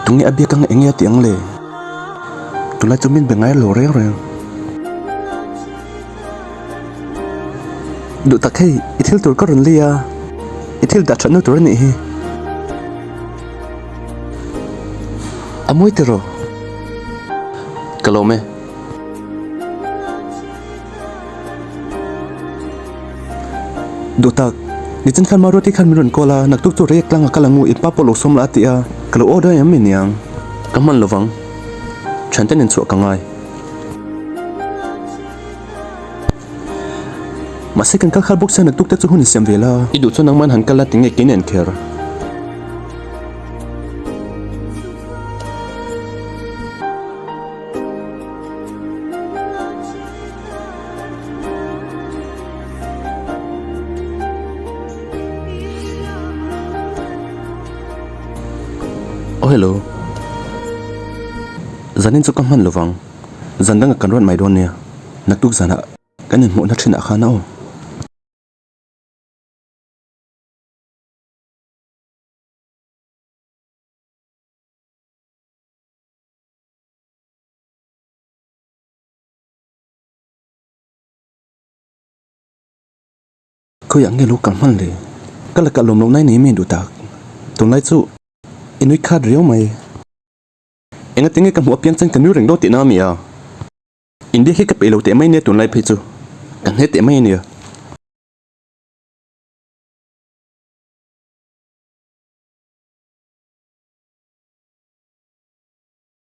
tung nghe bia căng nghe tiếng lệ tụi lại tụi mình bên ngay lồ reng rồi đủ tắc hay ít thiếu tụi có rừng lia ít thiếu đặt sẵn nơi tụi này môi tê rồi cái lawm ấy đủ tắc ni chân khăn maruti khăn mình cô là nặc túc tụi rek lang cái lang ngủ ít pa polo xôm lại tia cái lỗ đó em mình nhang cảm ơn lovang chẳng tên nên sửa càng ngay mà sẽ cần các khát bốc sang nặc túc tết cho hun xem về là ít đủ cho năng man hẳn cái là tiếng nghe kiến nền kia oh hello zanin cho kam han lovang zandang kan ron mai don nia nak tuk zana kanin mo na thina khana o ko yang nge lu kam han le kala ka lom lo nai ni min du tak tung lai chu inui khad riau mai enga tinge ka hmu pian chan kan nu reng do ti na mi a india he ka pe lo te mai ne tun lai phe chu kan he te mai ne